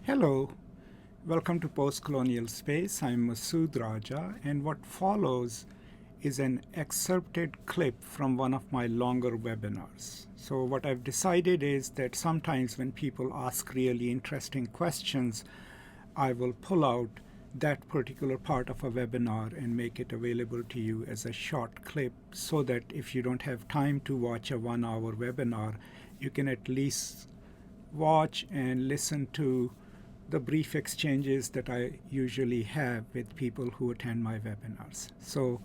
Hello, welcome to Post Colonial Space. I'm Masood Raja, and what follows is an excerpted clip from one of my longer webinars. So, what I've decided is that sometimes when people ask really interesting questions, I will pull out that particular part of a webinar and make it available to you as a short clip so that if you don't have time to watch a 1 hour webinar, you can at least watch and listen to the brief exchanges that I usually have with people who attend my webinars. So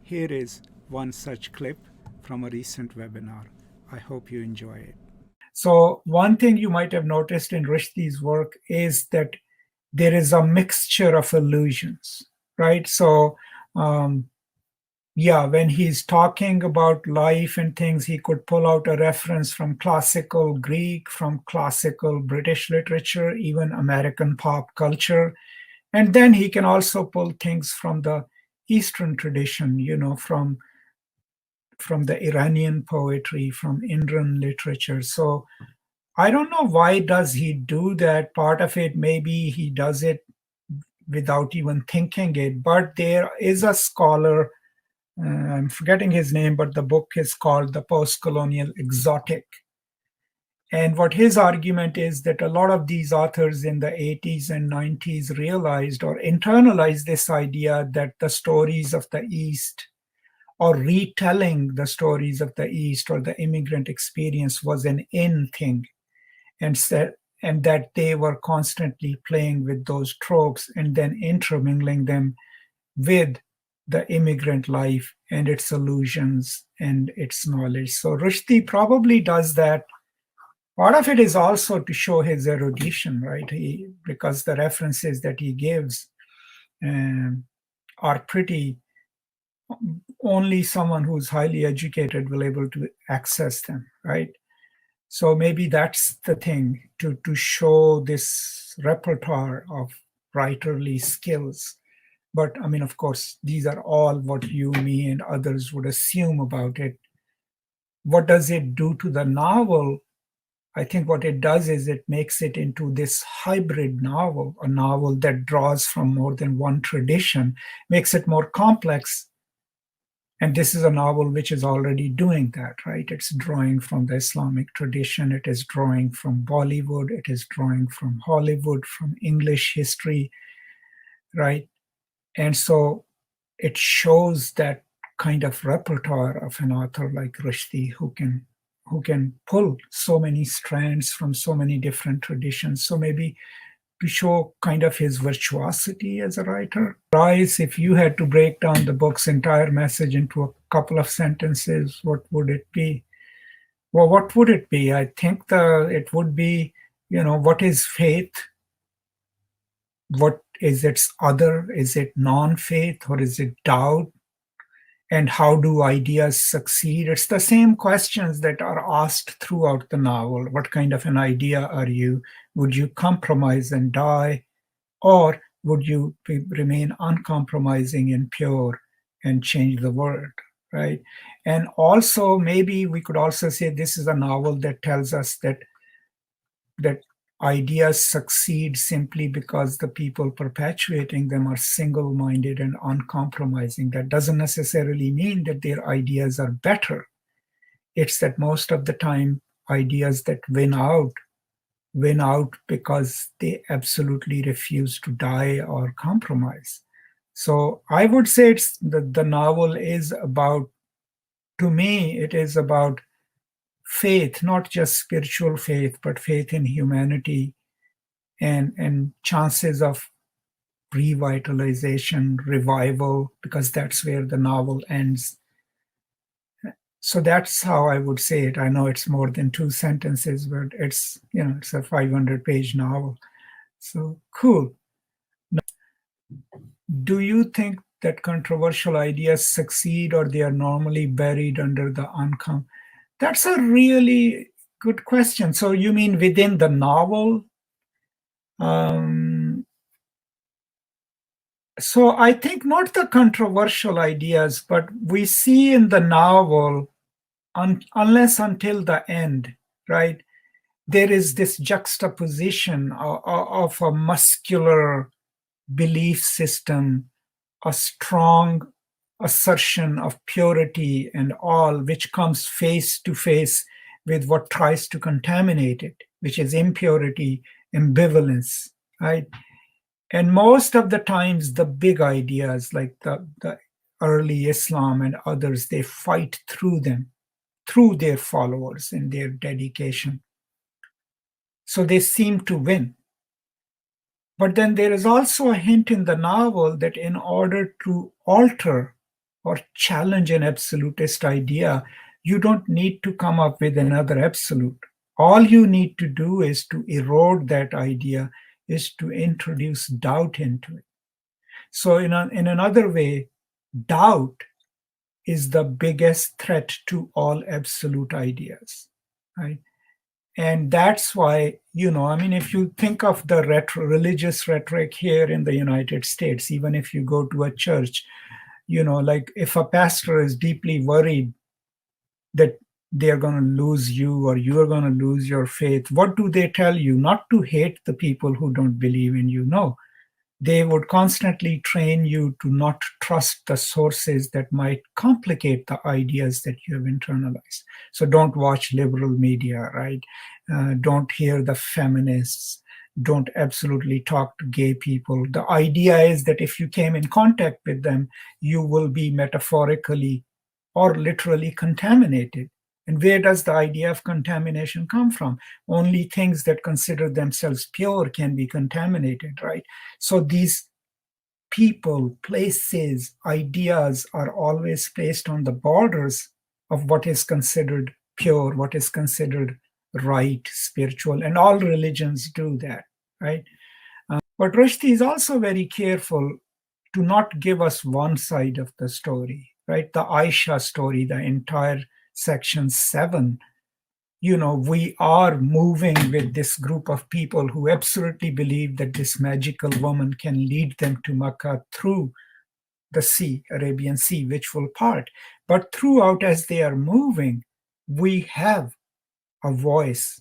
here is one such clip from a recent webinar. I hope you enjoy it. So one thing you might have noticed in Rushdie's work is that there is a mixture of illusions, right? So when he's talking about life and things, he could pull out a reference from classical Greek, from classical British literature, even American pop culture. And then he can also pull things from the Eastern tradition, from the Iranian poetry, from Indian literature. So I don't know why does he do that. Part of it, maybe he does it without even thinking it. But there is a scholar, I'm forgetting his name, but the book is called The Post-Colonial Exotic. And what his argument is that a lot of these authors in the 80s and 90s realized or internalized this idea that the stories of the East or retelling the stories of the East or the immigrant experience was an in thing, and that they were constantly playing with those tropes and then intermingling them with the immigrant life and its illusions and its knowledge. So Rushdie probably does that. Part of it is also to show his erudition, right? Because the references that he gives are pretty, only someone who's highly educated will able to access them, right? So maybe that's the thing, to show this repertoire of writerly skills. But I mean, of course, these are all what you, me, and others would assume about it. What does it do to the novel? I think what it does is it makes it into this hybrid novel, a novel that draws from more than one tradition, makes it more complex. And this is a novel which is already doing that, right? It's drawing from the Islamic tradition, it is drawing from Bollywood, it is drawing from Hollywood, from English history, right? And so it shows that kind of repertoire of an author like Rushdie who can pull so many strands from so many different traditions. So maybe to show kind of his virtuosity as a writer. Bryce, if you had to break down the book's entire message into a couple of sentences, what would it be? Well, what would it be? I think it would be, what is faith? What is its other? Is it non-faith or is it doubt? And how do ideas succeed? It's the same questions that are asked throughout the novel. What kind of an idea are you? Would you compromise and die? Or would you remain uncompromising and pure and change the world, right? And also, maybe we could also say this is a novel that tells us that ideas succeed simply because the people perpetuating them are single-minded and uncompromising. That doesn't necessarily mean that their ideas are better. It's that most of the time, ideas that win out because they absolutely refuse to die or compromise. So I would say it's the novel is about, to me, it is about faith, not just spiritual faith, but faith in humanity and chances of revitalization, revival, because that's where the novel ends. So that's how I would say it. I know it's more than 2 sentences, but it's a 500-page novel. So cool. Do you think that controversial ideas succeed or they are normally buried under the uncom? That's a really good question. So you mean within the novel? So I think not the controversial ideas, but we see in the novel, unless until the end, right? there is this juxtaposition of a muscular belief system, a strong assertion of purity and all, which comes face to face with what tries to contaminate it, which is impurity, ambivalence, right? And most of the times, the big ideas like the early Islam and others, they fight through them, through their followers and their dedication. So they seem to win. But then there is also a hint in the novel that in order to alter or challenge an absolutist idea, you don't need to come up with another absolute. All you need to do is to erode that idea, is to introduce doubt into it. So in another way, doubt is the biggest threat to all absolute ideas, right? And that's why, I mean, if you think of the religious rhetoric here in the United States, even if you go to a church, like if a pastor is deeply worried that they're going to lose you or you're going to lose your faith, what do they tell you? Not to hate the people who don't believe in you. No, they would constantly train you to not trust the sources that might complicate the ideas that you have internalized. So don't watch liberal media, right? Don't hear the feminists. Don't absolutely talk to gay people. The idea is that if you came in contact with them, you will be metaphorically or literally contaminated. And where does the idea of contamination come from? Only things that consider themselves pure can be contaminated, right? So these people, places, ideas are always placed on the borders of what is considered pure, what is considered right, spiritual, and all religions do that, right? But Rushdie is also very careful to not give us one side of the story, right? The Aisha story, the entire section 7, we are moving with this group of people who absolutely believe that this magical woman can lead them to Makkah through the sea, Arabian Sea, which will part. But throughout, as they are moving, we have a voice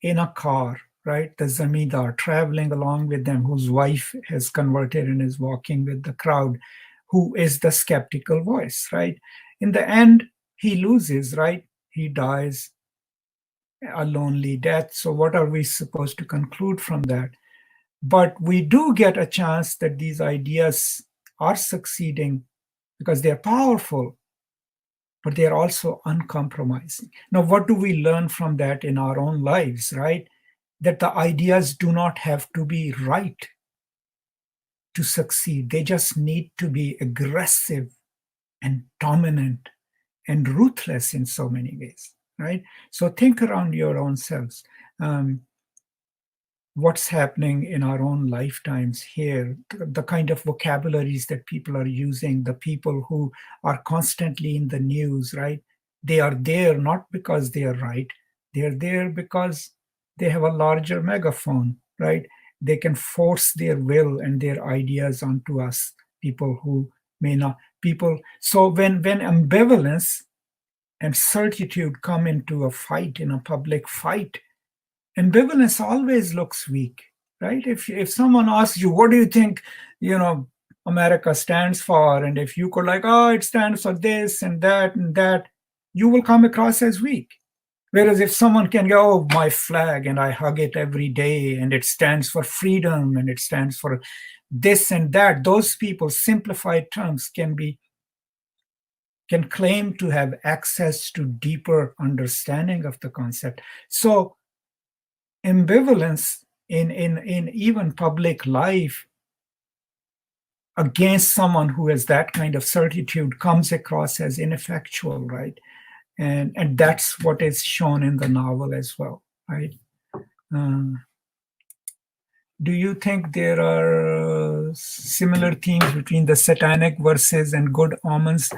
in a car, right? The Zamidar traveling along with them, whose wife has converted and is walking with the crowd, who is the skeptical voice, right? In the end, he loses, right? He dies a lonely death. So, what are we supposed to conclude from that? But we do get a chance that these ideas are succeeding because they're powerful, but they're also uncompromising. Now, what do we learn from that in our own lives, right? That the ideas do not have to be right to succeed. They just need to be aggressive and dominant and ruthless in so many ways, right? So think around your own selves. What's happening in our own lifetimes here, the kind of vocabularies that people are using, the people who are constantly in the news, right? They are there not because they are right. They're there because they have a larger megaphone, right? They can force their will and their ideas onto us, people who may not, people. So when ambivalence and certitude come into a fight, in a public fight, ambivalence always looks weak, right? If someone asks you, what do you think, America stands for? And if you could like, oh, it stands for this and that, you will come across as weak. Whereas if someone can go, oh, my flag, and I hug it every day, and it stands for freedom, and it stands for this and that, those people, simplified terms, can claim to have access to deeper understanding of the concept. So ambivalence in even public life against someone who has that kind of certitude comes across as ineffectual, right? And that's what is shown in the novel as well, right? Do you think there are similar themes between the satanic verses and good omens?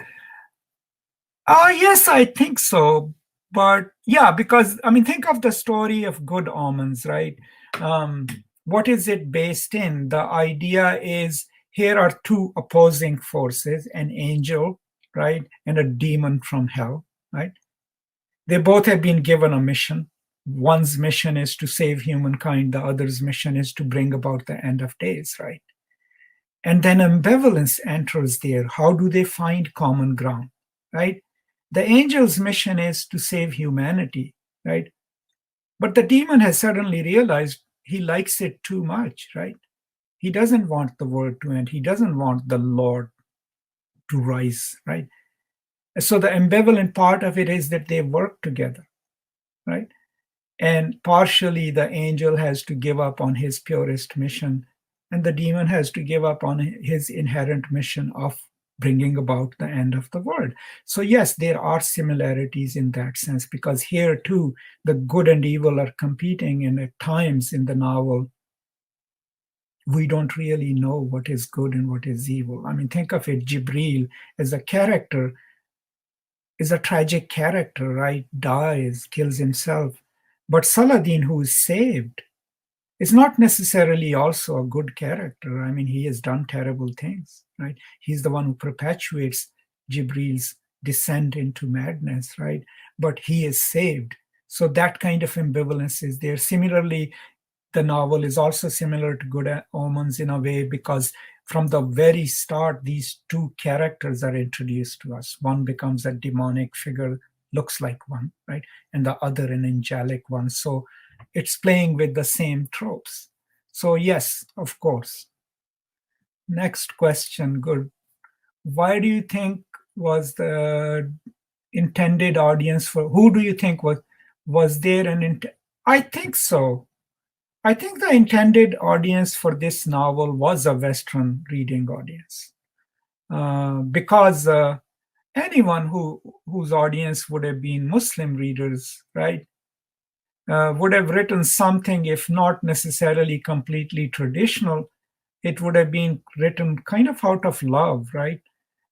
Yes, I think so. But yeah, because I mean, think of the story of good omens, right? What is it based in? The idea is here are two opposing forces, an angel, right, and a demon from hell, right? They both have been given a mission. one's mission is to save humankind, the other's mission is to bring about the end of days, right? And then ambivalence enters there. How do they find common ground, right? The angel's mission is to save humanity, right? But the demon has suddenly realized he likes it too much, right? He doesn't want the world to end. He doesn't want the Lord to rise, right? So the ambivalent part of it is that they work together, right? And partially the angel has to give up on his purest mission, and the demon has to give up on his inherent mission of bringing about the end of the world. So yes, there are similarities in that sense, because here too, the good and evil are competing, and at times in the novel, we don't really know what is good and what is evil. I mean, think of it, Jibril as a character is a tragic character, right? Dies, kills himself. But Saladin, who is saved, is not necessarily also a good character. I mean, he has done terrible things, right? He's the one who perpetuates Jibril's descent into madness, right? But he is saved. So that kind of ambivalence is there. Similarly, the novel is also similar to Good Omens in a way, because from the very start, these two characters are introduced to us. One becomes a demonic figure, looks like one, right? And the other an angelic one. So it's playing with the same tropes. So yes, of course. Next question, good. Why do you think was the intended audience for, who do you think was there I think so. I think the intended audience for this novel was a Western reading audience, because anyone whose audience would have been Muslim readers, right, would have written something, if not necessarily completely traditional, it would have been written kind of out of love, right?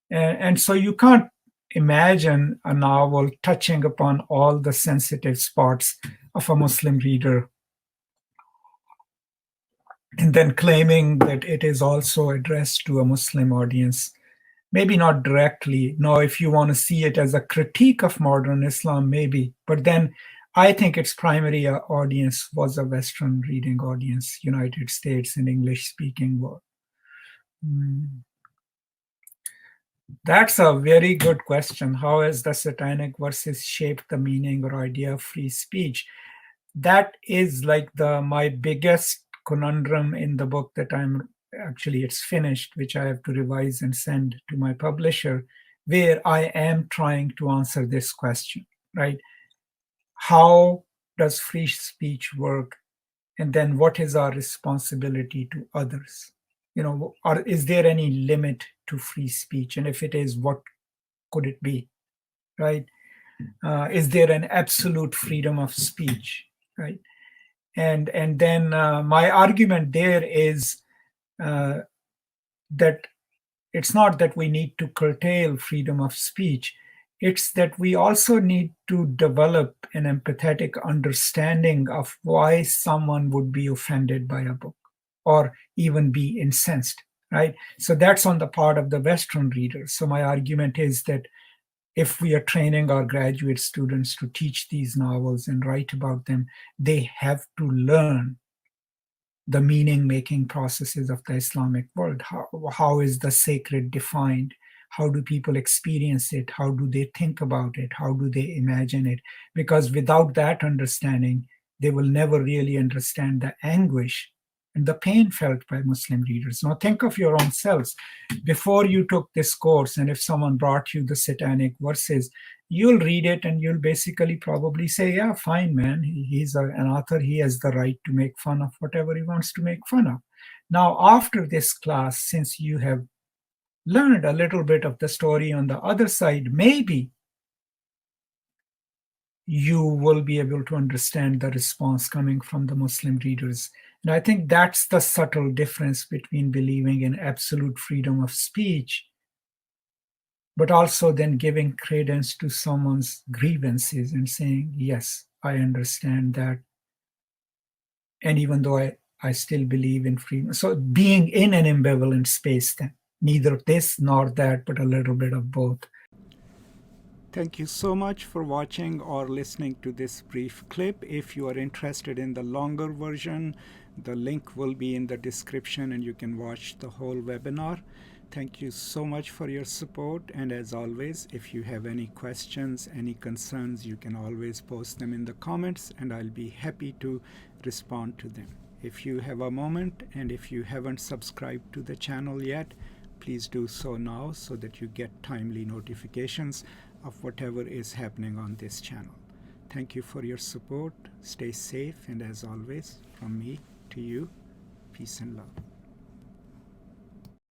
And so you can't imagine a novel touching upon all the sensitive spots of a Muslim reader and then claiming that it is also addressed to a Muslim audience. Maybe not directly. No, if you want to see it as a critique of modern Islam, maybe. But then I think its primary audience was a Western reading audience, United States and English-speaking world. That's a very good question. How has the Satanic verses shaped the meaning or idea of free speech? That is like my biggest conundrum in the book that it's finished, which I have to revise and send to my publisher, where I am trying to answer this question, right? How does free speech work? And then what is our responsibility to others? Is there any limit to free speech? And if it is, what could it be, right? Is there an absolute freedom of speech, right? And then my argument there is that it's not that we need to curtail freedom of speech. It's that we also need to develop an empathetic understanding of why someone would be offended by a book or even be incensed, right? So that's on the part of the Western reader. So my argument is that if we are training our graduate students to teach these novels and write about them, they have to learn the meaning-making processes of the Islamic world. How is the sacred defined? How do people experience it? How do they think about it? How do they imagine it? Because without that understanding, they will never really understand the anguish and the pain felt by Muslim readers. Now think of your own selves. Before you took this course, and if someone brought you the Satanic verses, you'll read it and you'll basically probably say, yeah, fine, man. He's an author. He has the right to make fun of whatever he wants to make fun of. Now, after this class, since you have learned a little bit of the story on the other side, maybe you will be able to understand the response coming from the Muslim readers. And I think that's the subtle difference between believing in absolute freedom of speech, but also then giving credence to someone's grievances and saying, yes, I understand that. And even though I still believe in freedom. So being in an ambivalent space then, neither this nor that, but a little bit of both. Thank you so much for watching or listening to this brief clip. If you are interested in the longer version, the link will be in the description and you can watch the whole webinar. Thank you so much for your support. And as always, if you have any questions, any concerns, you can always post them in the comments and I'll be happy to respond to them. If you have a moment and if you haven't subscribed to the channel yet, please do so now so that you get timely notifications of whatever is happening on this channel. Thank you for your support. Stay safe, and as always, from me to you, peace and love.